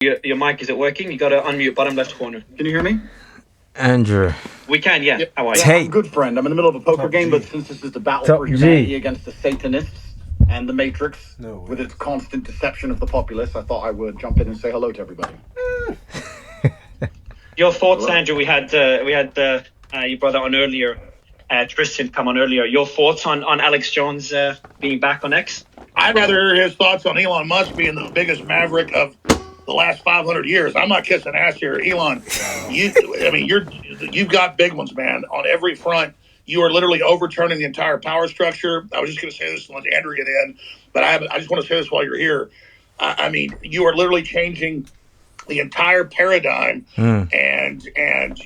Your mic, is it working? You got to unmute bottom left corner. Can you hear me? Andrew. We can, yeah. How are you? I'm good, friend. I'm in the middle of a poker game, but since this is the battle for humanity against the Satanists and the Matrix, with its constant deception of the populace, I thought I would jump in and say hello to everybody. Your thoughts, Andrew? We had your brother on earlier, Tristan come on earlier. Your thoughts on Alex Jones being back on X? I'd rather hear his thoughts on Elon Musk being the biggest maverick of the last 500 years. I'm not kissing ass here, Elon. You've got big ones, man, on every front. You are literally overturning the entire power structure. I was just going to say this to let Andrew get in, but I just want to say this while you're here. You are literally changing the entire paradigm, and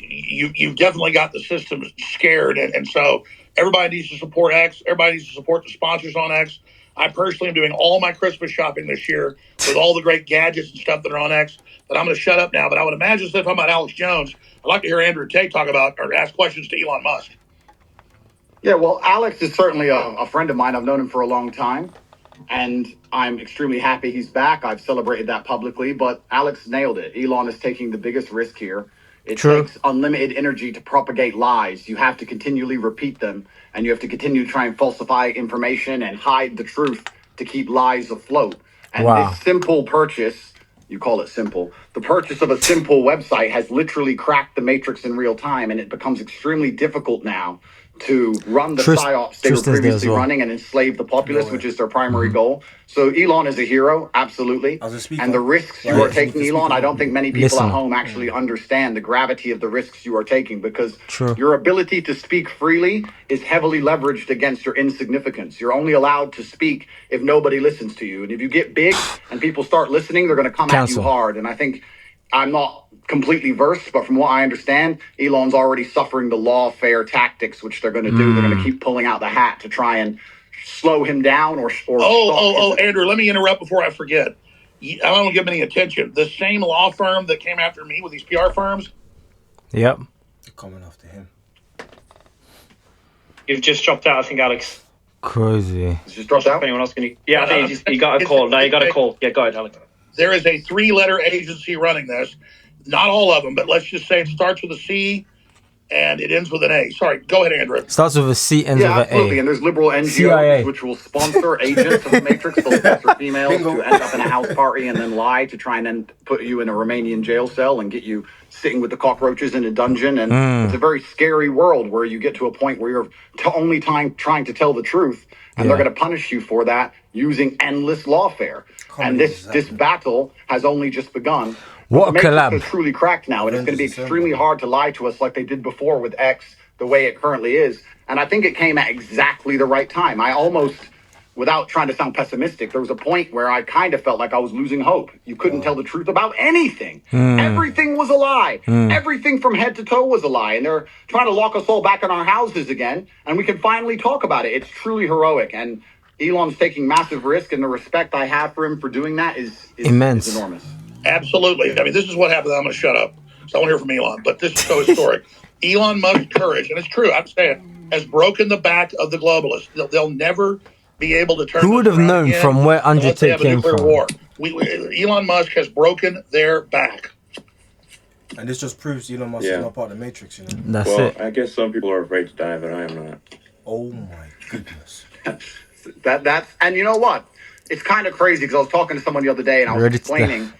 you've definitely got the system scared, and so everybody needs to support X. Everybody needs to support the sponsors on X. I personally am doing all my Christmas shopping this year with all the great gadgets and stuff that are on X. But I'm going to shut up now. But I would imagine instead of talking about Alex Jones, I'd like to hear Andrew Tate talk about or ask questions to Elon Musk. Yeah, well, Alex is certainly a friend of mine. I've known him for a long time, and I'm extremely happy he's back. I've celebrated that publicly, but Alex nailed it. Elon is taking the biggest risk here. It takes unlimited energy to propagate lies. You have to continually repeat them, and you have to continue to try and falsify information and hide the truth to keep lies afloat. And this simple purchase, you call it simple, the purchase of a simple website has literally cracked the matrix in real time, and it becomes extremely difficult now to run the psyops they were previously running and enslave the populace, which is their primary goal. So Elon is a hero, absolutely. And the risks you are taking, Elon, I don't think many people at home actually understand the gravity of the risks you are taking, because your ability to speak freely is heavily leveraged against your insignificance. You're only allowed to speak if nobody listens to you. And if you get big and people start listening, they're going to come at you hard. And I think I'm not completely versed, but from what I understand, Elon's already suffering the lawfare tactics, which they're going to do. They're going to keep pulling out the hat to try and slow him down or Andrew, let me interrupt before I forget. I don't give him any attention. The same law firm that came after me with these PR firms. Yep. They're coming after him. You've just dropped out, I think, Alex. Crazy. It's just dropped out? Anyone else can? Yeah, I think you got a call. No, you got a call. Yeah, go ahead, Alex. There is a 3-letter agency running this. Not all of them, but let's just say it starts with a C and it ends with an A. Sorry, go ahead, Andrew. Starts with a C, ends with an A. Absolutely. And there's liberal NGOs CIA. Which will sponsor agents of the Matrix. They'll sponsor females to end up in a house party and then lie to try and then put you in a Romanian jail cell and get you sitting with the cockroaches in a dungeon. And it's a very scary world where you get to a point where you're only trying to tell the truth. And they're going to punish you for that using endless lawfare. And this battle has only just begun. What a collab. It's truly cracked now, and it's going to be extremely hard to lie to us like they did before with X, the way it currently is. And I think it came at exactly the right time. I almost, without trying to sound pessimistic, there was a point where I kind of felt like I was losing hope. You couldn't tell the truth about anything. Everything was a lie. Everything from head to toe was a lie. And they're trying to lock us all back in our houses again, and we can finally talk about it. It's truly heroic. And Elon's taking massive risk, and the respect I have for him for doing that is immense. Is enormous. Absolutely. I mean, this is what happened. I'm going to shut up. So I want to hear from Elon. But this is so historic. Elon Musk's courage, and it's true, I'm saying, has broken the back of the globalists. They'll never be able to turn. Who would have known from where Andrew Tate came from? War. Elon Musk has broken their back. And this just proves Elon Musk is not part of the Matrix, you know? That's it. I guess some people are afraid to die, but I am not. Oh my goodness. That's and you know what? It's kind of crazy because I was talking to someone the other day and I was explaining.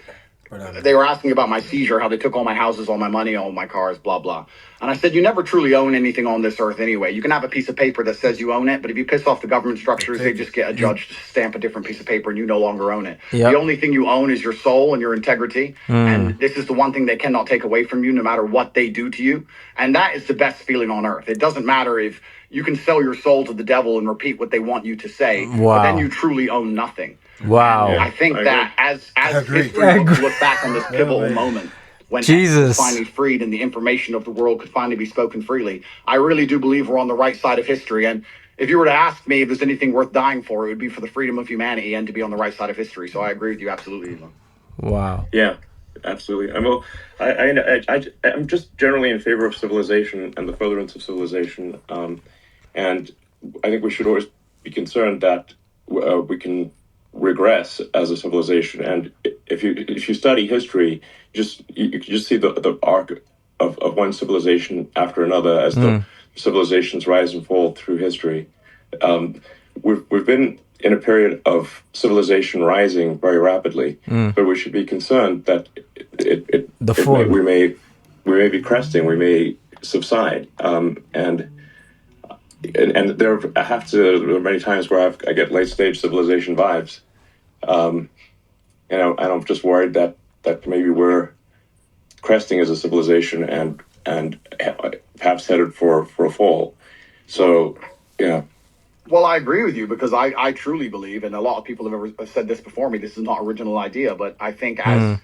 They were asking about my seizure, how they took all my houses, all my money, all my cars, blah, blah. And I said, you never truly own anything on this earth anyway. You can have a piece of paper that says you own it, but if you piss off the government structures, they just get a judge to stamp a different piece of paper and you no longer own it. The only thing you own is your soul and your integrity. And this is the one thing they cannot take away from you no matter what they do to you. And that is the best feeling on earth. It doesn't matter if you can sell your soul to the devil and repeat what they want you to say, but then you truly own nothing. Wow. And I think that as history look back on this pivotal moment when Jesus was finally freed and the information of the world could finally be spoken freely, I really do believe we're on the right side of history. And if you were to ask me if there's anything worth dying for, it would be for the freedom of humanity and to be on the right side of history. So I agree with you absolutely, Elon. Wow. Yeah, absolutely. I'm just generally in favor of civilization and the furtherance of civilization. And I think we should always be concerned that we can regress as a civilization. And if you study history, you can just see the arc of one civilization after another as the civilizations rise and fall through history. We've been in a period of civilization rising very rapidly, but we should be concerned that we may be cresting, we may subside, and there are many times where I get late stage civilization vibes, and I'm just worried that maybe we're cresting as a civilization and perhaps headed for a fall. So yeah. Well, I agree with you because I truly believe, and a lot of people have said this before me, this is not an original idea, but I think as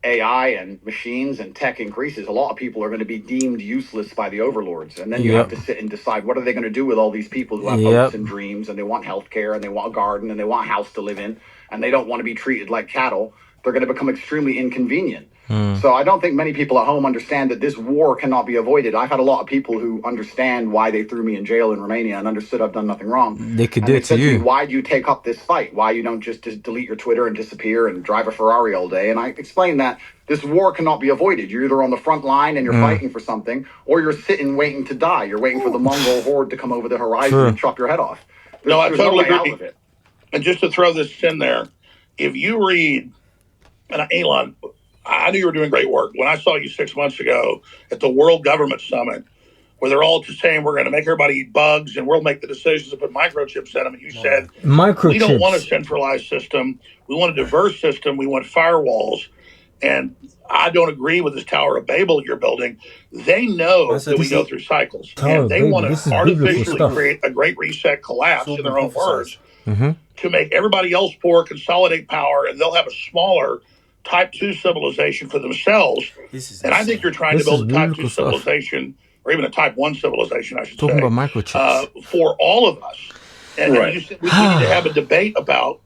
AI and machines and tech increases, a lot of people are going to be deemed useless by the overlords. And then you have to sit and decide, what are they going to do with all these people who have hopes and dreams, and they want healthcare, and they want a garden, and they want a house to live in, and they don't want to be treated like cattle. They're going to become extremely inconvenient. So I don't think many people at home understand that this war cannot be avoided. I've had a lot of people who understand why they threw me in jail in Romania and understood I've done nothing wrong. They could do it to you. Why do you take up this fight? Why you don't just delete your Twitter and disappear and drive a Ferrari all day? And I explained that this war cannot be avoided. You're either on the front line and you're fighting for something, or you're sitting waiting to die. You're waiting for the Mongol horde to come over the horizon and chop your head off. I totally agree. And just to throw this in there, if you read, and Elon, I knew you were doing great work. When I saw you 6 months ago at the World Government Summit, where they're all just saying we're going to make everybody eat bugs and we'll make the decisions to put microchips in them, and you said, we don't want a centralized system. We want a diverse system. We want firewalls. And I don't agree with this Tower of Babel you're building. They know that we go through cycles. And they want to artificially create a great reset collapse, in their own words, to make everybody else poor, consolidate power, and they'll have a smaller Type 2 civilization for themselves. And I think you're trying to build a Type 2 civilization, or even a Type 1 civilization, I should say, about microchips. For all of us. And you said we need to have a debate about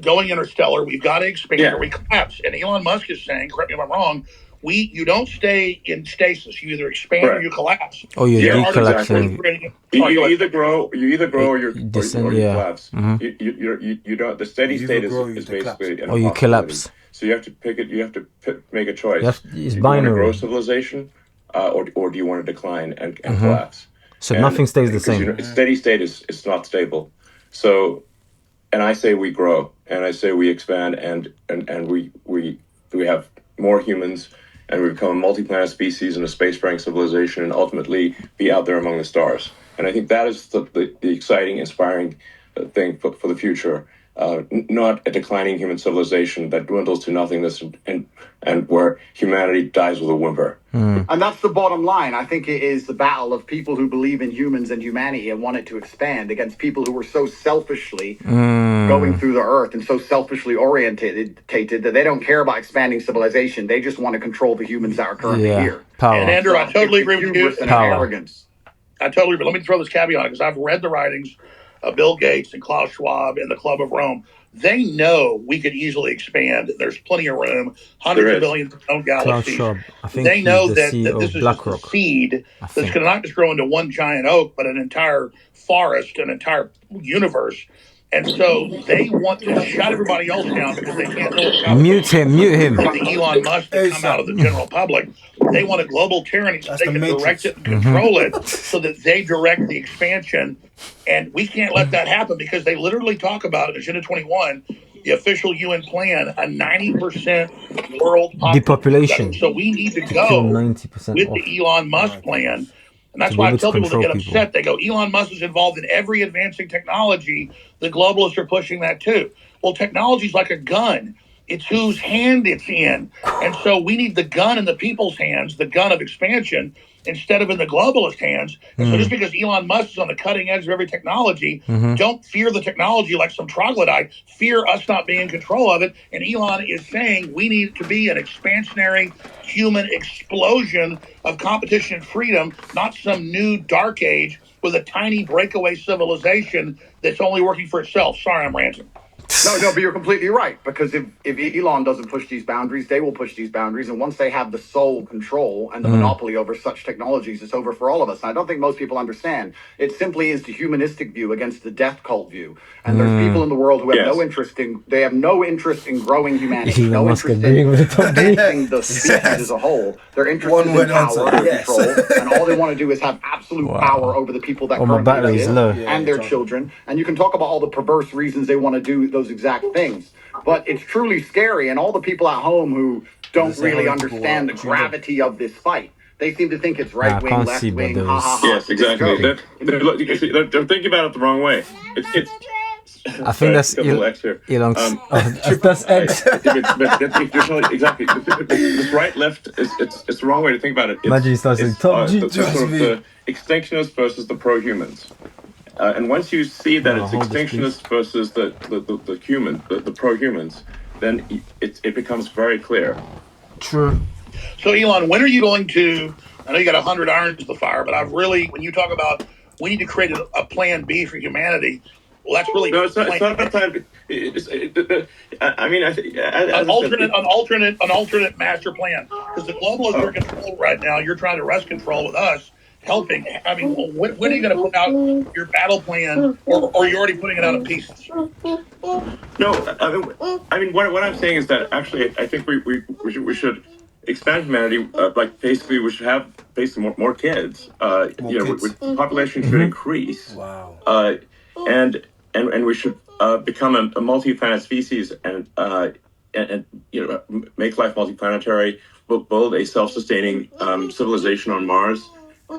going interstellar. We've got to expand or we collapse. And Elon Musk is saying, correct me if I'm wrong, you don't stay in stasis. You either expand or you collapse. Oh, you're decollapsing. You either grow or you collapse. You don't. The steady state is basically an you collapse. So you have to pick it. You have to make a choice. It's do binary. You want to grow civilization, or do you want to decline and collapse? So nothing stays the same. Steady state is not stable. So, and I say we grow, and I say we expand, and we have more humans. And we become a multi-planet species and a space-faring civilization, and ultimately be out there among the stars. And I think that is the exciting, inspiring thing for the future. Not a declining human civilization that dwindles to nothingness and where humanity dies with a whimper. And that's the bottom line. I think it is the battle of people who believe in humans and humanity and want it to expand against people who are so selfishly going through the earth and so selfishly orientated that they don't care about expanding civilization. They just want to control the humans that are currently here. Power. And Andrew, I totally agree with you. Arrogance. I totally agree. Let me throw this caveat on it, because I've read the writings of Bill Gates and Klaus Schwab and the Club of Rome. They know we could easily expand. There's plenty of room, hundreds of billions of known galaxies. They know that this is just a seed that's going to not just grow into one giant oak, but an entire forest, an entire universe. And so they want to shut everybody else down because they can't know mute him. The Elon Musk to come out of the general public. They want a global tyranny so they can direct it and control it, so that they direct the expansion. And we can't let that happen, because they literally talk about it in Agenda 21, the official UN plan, a 90% world depopulation. So we need to go 90% with the Elon Musk plan. And that's why I tell people to get upset. They go, Elon Musk is involved in every advancing technology. The globalists are pushing that too. Well, technology is like a gun. It's whose hand it's in. And so we need the gun in the people's hands, the gun of expansion, instead of in the globalist hands. And so just because Elon Musk is on the cutting edge of every technology, don't fear the technology like some troglodyte. Fear us not being in control of it. And Elon is saying we need to be an expansionary human explosion of competition and freedom, not some new dark age with a tiny breakaway civilization that's only working for itself. Sorry, I'm ranting. No, but you're completely right. Because if Elon doesn't push these boundaries, they will push these boundaries. And once they have the sole control and the monopoly over such technologies, it's over for all of us. And I don't think most people understand. It simply is the humanistic view against the death cult view. And there's people in the world who have no interest in, they have no interest in growing humanity, Elon no Musk interest agreeing in with the top advancing the species as a whole. They're interested in word power answer, and yes. control. And all they want to do is have absolute power over the people that Oh, my currently battery's exist low. and their children. And you can talk about all the perverse reasons they want to do those exact things. But it's truly scary. And all the people at home who don't really understand the gravity of this fight, they seem to think it's right wing, can't left see, but wing, there ha was- ha ha. Yes, exactly. They're thinking about it the wrong way. It's I think that's X here. Elon's. That's X. Exactly. This right left it's the wrong way to think about it. Imagine he starts saying top G. the sort of the extinctionists versus the pro-humans. And once you see that it's hold this, extinctionists versus the pro-humans, then it becomes very clear. True. So, Elon, when are you going to? I know you got 100 irons to the fire, but I've really, when you talk about we need to create a plan B for humanity, well, that's really No, it's not a time. I mean, an alternate master plan, because the globalists are in control right now. You're trying to wrest control with us, helping. I mean, when are you going to put out your battle plan, or you're already putting it out in pieces? No, I mean, what I'm saying is that actually, I think we should expand humanity. Like basically, we should have basically more kids. The population should increase. Wow. And we should become a multi-planet species and make life multiplanetary. Build a self-sustaining civilization on Mars,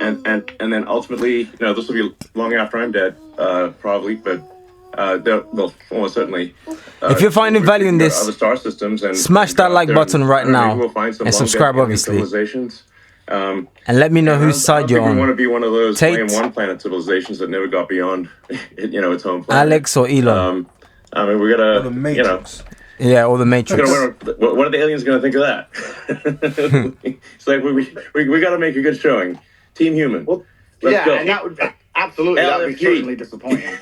and then ultimately, this will be long after I'm dead, probably, but they'll almost certainly. If you're finding value in this, other star systems and smash that like button right now we'll find some and subscribe, long-dead obviously. Civilizations. And let me know whose side you're We want to on. be one of those Tate, one planet civilizations that never got beyond, its home planet. Alex or Elon. I mean, we gotta, The Matrix. Yeah, or the Matrix. what are the aliens gonna think of that? It's like we gotta make a good showing. Team Human. Well, Let's go. and that would absolutely that would be LFG. certainly disappointing.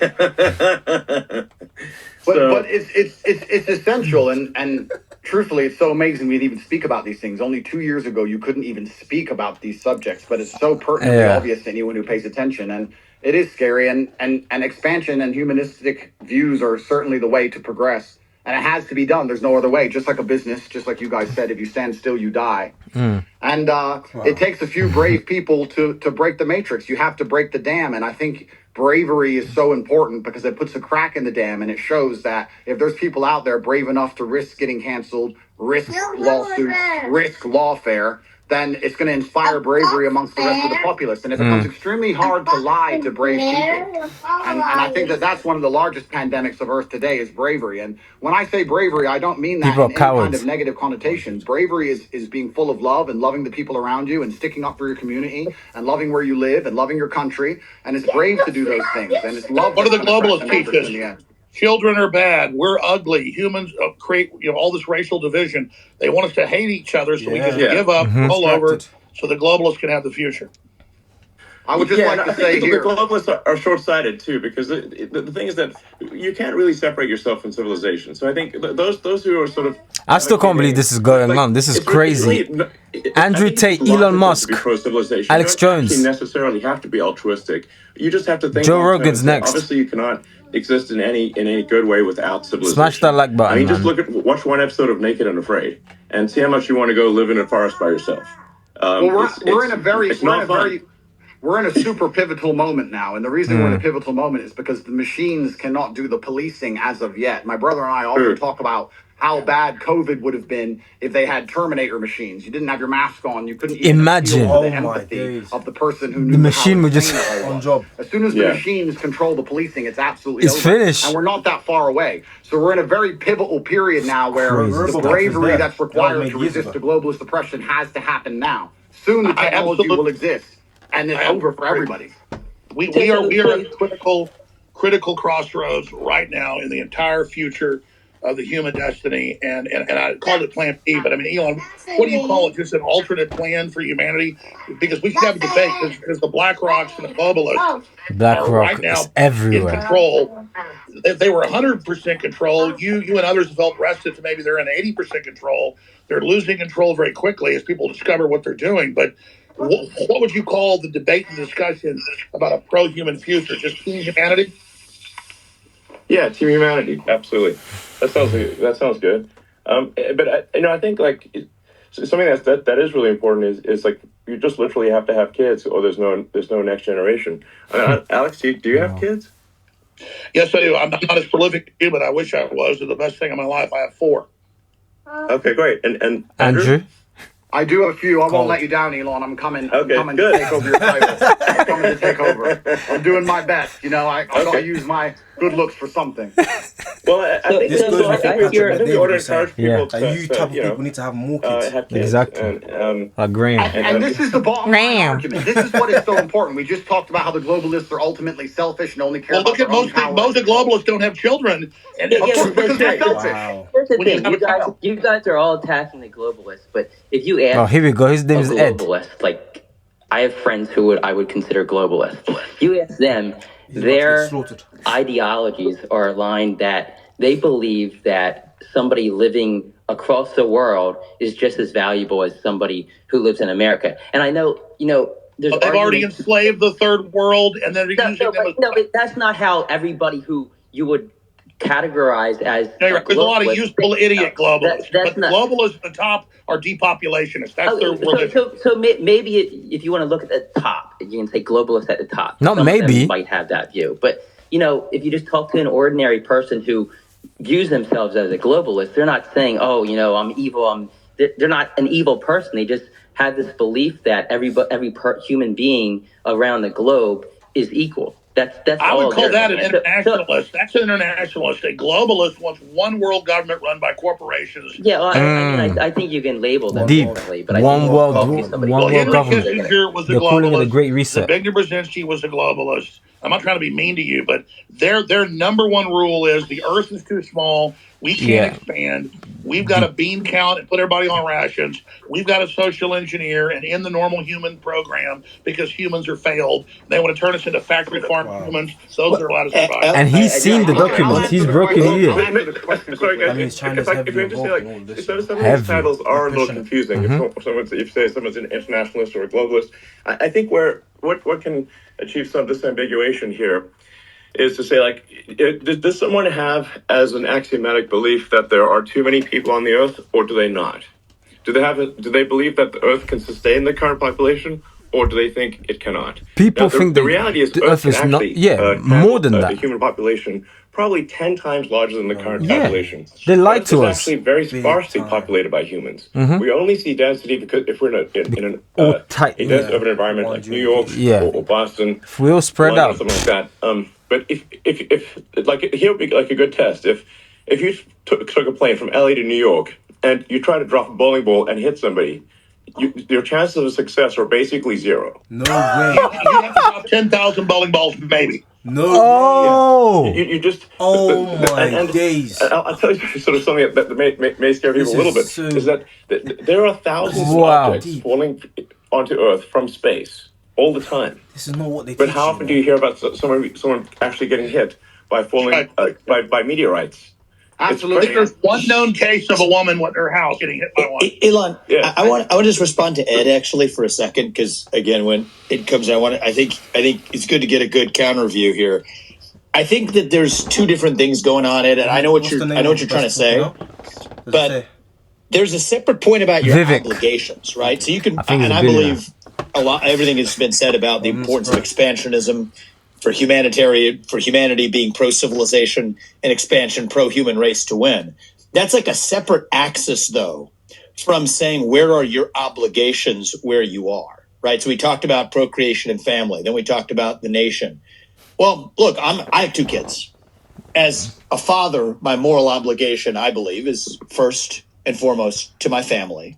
But it's essential, and truthfully, it's so amazing we'd even speak about these things. Only 2 years ago, you couldn't even speak about these subjects, but it's so pertinently obvious to anyone who pays attention, and it is scary. And expansion and humanistic views are certainly the way to progress, and it has to be done. There's no other way. Just like a business, just like you guys said, if you stand still, you die. And it takes a few brave people to break the matrix. You have to break the dam, and I think bravery is so important because it puts a crack in the dam, and it shows that if there's people out there brave enough to risk getting canceled, risk lawsuits, risk lawfare, then it's going to inspire bravery amongst the rest of the populace. And it becomes extremely hard to lie to brave people. And I think that's one of the largest pandemics of Earth today is bravery. And when I say bravery, I don't mean that in any kind of negative connotations. Bravery is being full of love and loving the people around you and sticking up for your community and loving where you live and loving your country. And it's brave to do those things. And it's love. What do the globalists teach us? Children are bad. We're ugly. Humans create all this racial division. They want us to hate each other, so we just give up, roll over, so the globalists can have the future. I would just like to say here, the globalists are short-sighted too, because the thing is that you can't really separate yourself from civilization. So I think those who are sort of I still can't believe this is going on. This is crazy. Andrew Tate, Elon Musk, Alex Jones. You don't necessarily have to be altruistic. You just have to think. Joe Rogan's next. Obviously, you cannot exist in any good way without civilization. Smash that like button. I mean, just watch one episode of Naked and Afraid, and see how much you want to go live in a forest by yourself. We're in a super pivotal moment now, and the reason we're in a pivotal moment is because the machines cannot do the policing as of yet. My brother and I often talk about how bad COVID would have been if they had Terminator machines. You didn't have your mask on. You couldn't even feel the empathy of the person who knew the machine would just on job. As soon as the machines control the policing, it's absolutely over. Finished. And we're not that far away. So we're in a very pivotal period now where the bravery that's required to resist the globalist oppression has to happen now. Soon the technology will exist, and it's over for everybody. We are at a critical crossroads right now in the entire future of the human destiny, and I called it Plan B. But I mean, Elon, what do you call it? Just an alternate plan for humanity? Because we should have a debate because the Black Rocks and the globalists are right now is everywhere. in control. If they were 100% control, you and others felt rested to maybe they're in 80% control. They're losing control very quickly as people discover what they're doing. But what would you call the debate and discussion about a pro-human future? Just team humanity? Yeah, team humanity, absolutely. That sounds good. But I think like something that is really important is like you just literally have to have kids, or there's no next generation. Alex, do you have kids? Yes, I do. I'm not as prolific as you, but I wish I was. It's the best thing in my life. I have 4. Okay, great. And Andrew? I do have a few. I won't let you down, Elon. I'm coming. Okay, I'm coming good. to take over your title. I'm coming to take over. I'm doing my best. You know, I gotta use my good looks for something. Well, I think we ought to encourage people to, you type of people need to have more kids. have kids. Exactly. Graham. And this is the bottom line argument. This is what is so important. We just talked about how the globalists are ultimately selfish and only care Well, about look at their own power. most of the globalists don't have children. And Yeah, Of course, because they're selfish. Wow. Here's the When you thing, have a child. you guys are all attacking the globalists, but if you ask Oh, here we go. His name a is Ed. globalist, like I have friends who I would consider globalists. You ask them, their ideologies are aligned that they believe that somebody living across the world is just as valuable as somebody who lives in America. And I know, there's They've already enslaved the third world, and they're using them as... No, but that's not how everybody who you would categorize as... There's a lot of useful idiot globalists. That's but globalists at the top are depopulationists. That's their religion. So maybe if you want to look at the top, you can say globalists at the top. Not Some maybe. of them might have that view. But, if you just talk to an ordinary person who views themselves as a globalist, they're not saying, oh, I'm evil. They're not an evil person. They just have this belief that every human being around the globe is equal. That's I would call that an saying. internationalist. That's an internationalist. A globalist wants one world government run by corporations. Yeah, well, I think you can label them Deep. differently. But One world Henry government. Kissinger was a They're calling it a globalist. great reset. Zbigniew Brzezinski was a globalist. I'm not trying to be mean to you, but their number one rule is the Earth is too small. We can't expand. We've got to bean count and put everybody on rations. We've got to social engineer and end the normal human program because humans are failed. They want to turn us into factory farm humans. Those are allowed to survive. And he's seen the document. He's broken it in. Sorry, guys. I mean, China's if heavily I just say, like, involved in all this. some of these Heavy. titles are a little confusing. If you say someone's an internationalist or a globalist, I think what can achieve some disambiguation here is to say, like, does someone have as an axiomatic belief that there are too many people on the Earth, or do they not? Do they believe that the Earth can sustain the current population, or do they think it cannot? People think the reality is the Earth Earth is can not. actually, Yeah, handle more than the that. human population probably 10 times larger than the current Yeah, population. they lied Earth to is us. actually very sparsely populated by humans. We only see density because if we're in a dense urban environment like New York or Boston, if we all spread London, out, or something like that. But if like, here would be like a good test. If you took a plane from LA to New York and you try to drop a bowling ball and hit somebody, your chances of success are basically zero. No way. You have to drop 10,000 bowling balls, maybe. No oh, way. You just my days. I'll tell you sort of something that may scare people a little bit. Is that there are thousands of objects falling onto Earth from space all the time. This is not what they But teach how often do you hear about someone actually getting hit by falling by meteorites? Absolutely. There's one known case of a woman with her house getting hit by one. Elon, I want to just respond to Ed actually for a second, because again, when it comes, I think it's good to get a good counter view here. I think that there's two different things going on, Ed, and I know what you're trying to say, but there's a separate point about your obligations, right? So you can, I believe everything has been said about the importance of expansionism. For humanity being pro-civilization and expansion, pro-human race to win. That's like a separate axis, though, from saying where are your obligations where you are, right? So we talked about procreation and family. Then we talked about the nation. Well, look, I have 2 kids. As a father, my moral obligation, I believe, is first and foremost to my family.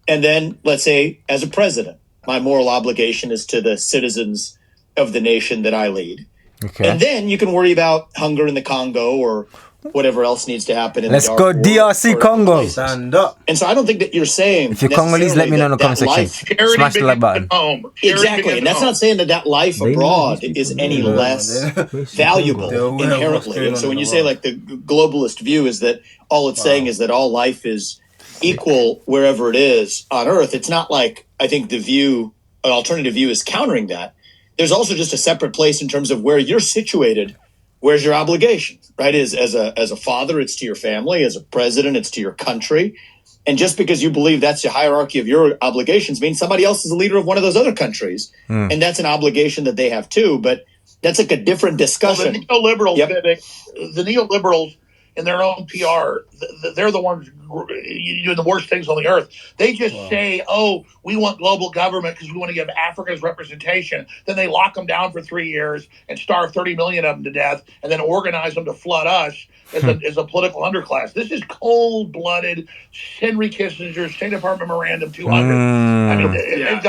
And then, let's say, as a president, my moral obligation is to the citizens of the nation that I lead. Okay. And then you can worry about hunger in the Congo or whatever else needs to happen in Let's the go dark DRC or Congo. places. Stand up. And so I don't think that you're saying If you're Congolese, let me know in the comment section. Smash the like button. Exactly, and that's not saying that life abroad is any less valuable inherently. And so when you say like the globalist view is that all it's saying is that all life is equal wherever it is on Earth, it's not like I think an alternative view is countering that. There's also just a separate place in terms of where you're situated. Where's your obligation, right? As a father, it's to your family. As a president, it's to your country. And just because you believe that's the hierarchy of your obligations means somebody else is the leader of one of those other countries. And that's an obligation that they have too. But that's like a different discussion. Well, the neoliberals in their own PR, they're the ones doing the worst things on the earth. They just say, oh, we want global government because we want to give Africa's representation. Then they lock them down for 3 years and starve 30 million of them to death and then organize them to flood us as a political underclass. This is cold-blooded Henry Kissinger's State Department Memorandum 200. I mean, it's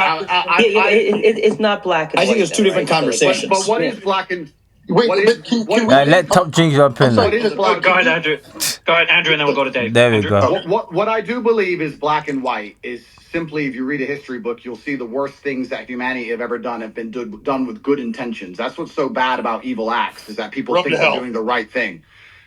not black and white. I think there's two different conversations. But what is black and... Let Top Drink jump in. Go ahead, Andrew. Go ahead, Andrew, and then we'll go to Dave. There we go. What I do believe is black and white is simply, if you read a history book, you'll see the worst things that humanity have ever done have been done with good intentions. That's what's so bad about evil acts, is that people think they're doing the right thing.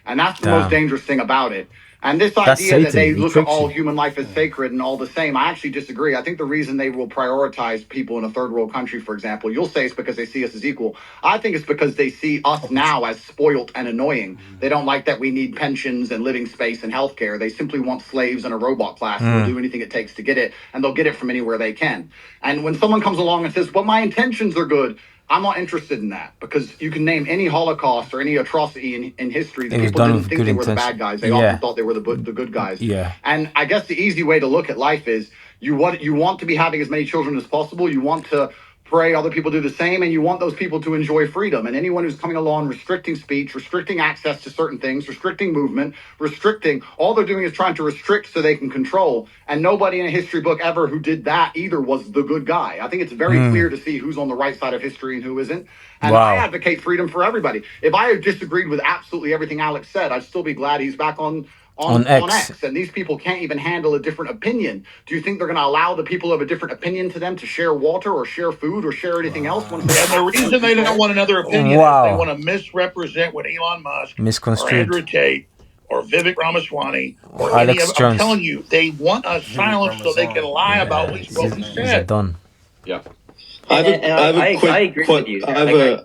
And that's the most dangerous thing about it. And this idea that they look at all human life as sacred and all the same, I actually disagree. I think the reason they will prioritize people in a third world country, for example, you'll say it's because they see us as equal. I think it's because they see us now as spoiled and annoying. They don't like that we need pensions and living space and healthcare. They simply want slaves and a robot class who will do anything it takes to get it, and they'll get it from anywhere they can. And when someone comes along and says, well, my intentions are good, I'm not interested in that, because you can name any Holocaust or any atrocity in history that people didn't think they were the bad guys. They often thought they were the good guys. Yeah. And I guess the easy way to look at life is you want to be having as many children as possible. You want to pray other people do the same, and you want those people to enjoy freedom. And anyone who's coming along restricting speech, restricting access to certain things, restricting movement, all they're doing is trying to restrict so they can control. And nobody in a history book ever who did that either was the good guy. I think it's very clear to see who's on the right side of history and who isn't. And I advocate freedom for everybody. If I had disagreed with absolutely everything Alex said, I'd still be glad he's back on X. And these people can't even handle a different opinion. Do you think they're going to allow the people of a different opinion to them to share water or share food or share anything else? And the reason they don't want another opinion is they want to misrepresent what Elon Musk or Andrew Tate or Vivek Ramaswamy or Alex Jones. I'm telling you, they want us silenced so they can lie about what we said. Done. Yeah. I agree with you. I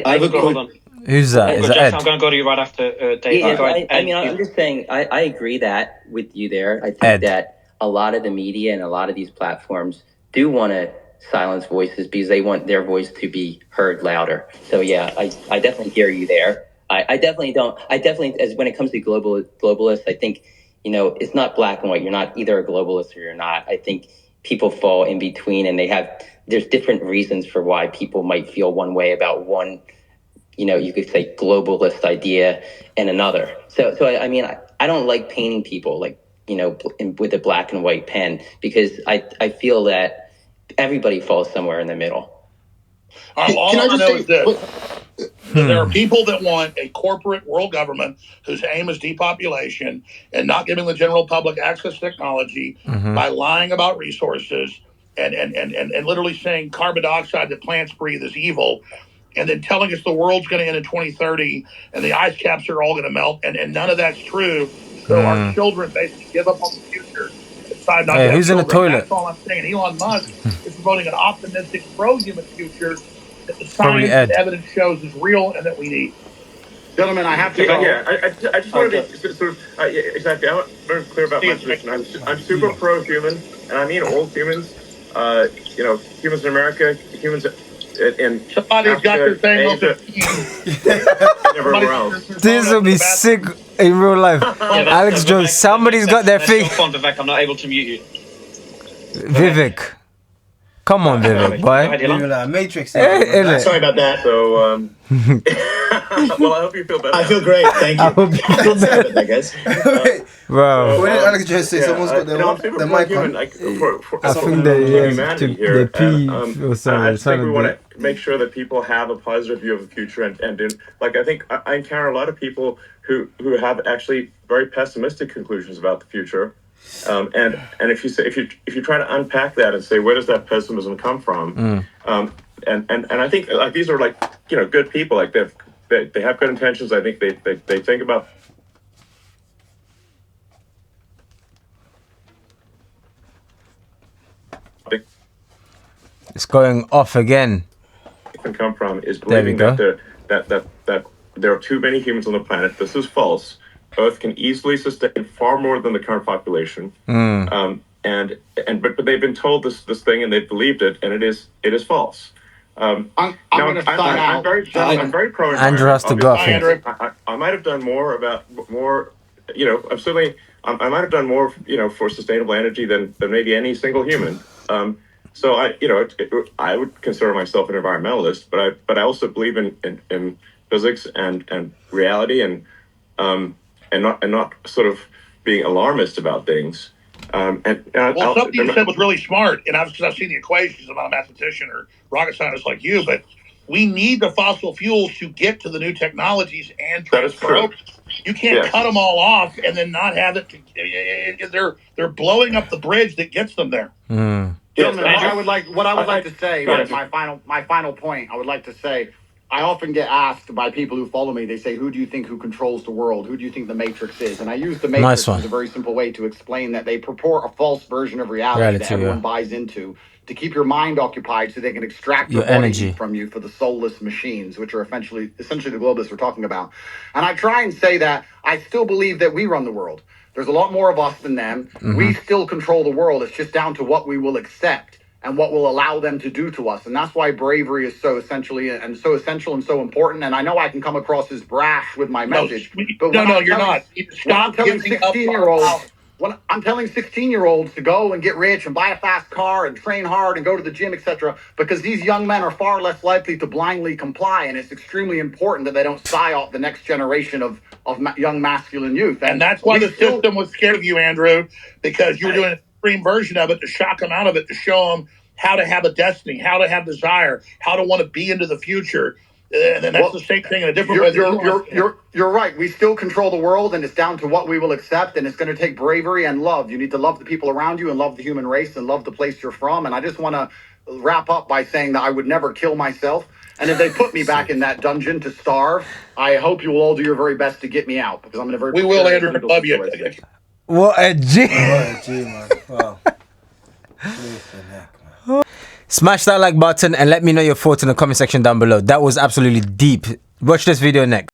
have a quick... Who's that? Is that Ed? I'm going to go to you right after Dave. I'm just saying, I agree that with you there. I think that a lot of the media and a lot of these platforms do want to silence voices because they want their voice to be heard louder. So yeah, I definitely hear you there. I definitely, as when it comes to globalists, I think, it's not black and white. You're not either a globalist or you're not. I think people fall in between, and there's different reasons for why people might feel one way about one, you could say globalist idea and another. So I mean, I don't like painting people like, with a black and white pen, because I feel that everybody falls somewhere in the middle. All I know is this. There are people that want a corporate world government whose aim is depopulation and not giving the general public access to technology by lying about resources and literally saying carbon dioxide that plants breathe is evil, and then telling us the world's going to end in 2030 and the ice caps are all going to melt, and none of that's true. So our children basically give up on the future. Decide not to have who's children. in the toilet? That's all I'm saying. Elon Musk is promoting an optimistic, pro-human future that the science and evidence shows is real and that we need. Gentlemen, I have to go. Yeah, I just want to be sort of exactly. I'm very clear about my position. I'm super pro-human, and I mean all humans. Humans in America, humans in somebody's got their thing on everywhere else. This will be sick in real life. Alex Jones, somebody's got their thing. Vivek, I'm not able to mute you. Vivek. Come on, Vivek, boy. Matrix. Sorry about that. So, well, I hope you feel better. I feel great. Thank you. I hope you feel better. Guys. Bro. What did Alex just say? Someone's got the mic on. I think they pee or something. I just think we want to make sure that people have a positive view of the future, and I think I encounter a lot of people who have actually very pessimistic conclusions about the future. And if you try to unpack that and say, where does that pessimism come from? And I think like these are like, you know, good people. Like they have good intentions. I think they think about. It's going off again. Can come from is believing that there are too many humans on the planet. This is false. Earth can easily sustain far more than the current population. But they've been told this thing and they've believed it, and it is false. I'm going to sign out. I'm very pro. Andrew has to go. I might have done more. You know, I might have done more. You know, for sustainable energy than maybe any single human. So I would consider myself an environmentalist, but I also believe in physics and reality and not sort of being alarmist about things. Something you said was really smart, and I've seen the equations. I'm not a mathematician or rocket scientist like you, but we need the fossil fuels to get to the new technologies and transfer over. You can't cut them all off and then not have it. They're blowing up the bridge that gets them there. Gentlemen, what I would like to say, my final point, I would like to say, I often get asked by people who follow me, they say, who do you think who controls the world? Who do you think the Matrix is? And I use the Matrix as a very simple way to explain that they purport a false version of reality that everyone buys into to keep your mind occupied so they can extract your energy from you for the soulless machines, which are essentially the globalists we're talking about. And I try and say that I still believe that we run the world. There's a lot more of us than them. We still control the world. It's just down to what we will accept and what will allow them to do to us. And that's why bravery is so essential and so important. And I know I can come across as brash with my message. But you're not. Stop telling 16-year-olds. When I'm telling 16-year-olds to go and get rich and buy a fast car and train hard and go to the gym, etc., because these young men are far less likely to blindly comply, and it's extremely important that they don't psyop the next generation of young masculine youth. And that's why the system was scared of you, Andrew, because you were doing an extreme version of it to shock them out of it, to show them how to have a destiny, how to have desire, how to want to be into the future. And then that's the same thing in a different way. You're right. We still control the world, and it's down to what we will accept, and it's going to take bravery and love. You need to love the people around you and love the human race and love the place you're from. And I just want to wrap up by saying that I would never kill myself. And if they put me back in that dungeon to starve, I hope you will all do your very best to get me out, because I'm in a very... We will, Andrew. Love you. What a G. What a G, man. Wow. Smash that like button and let me know your thoughts in the comment section down below. That was absolutely deep. Watch this video next.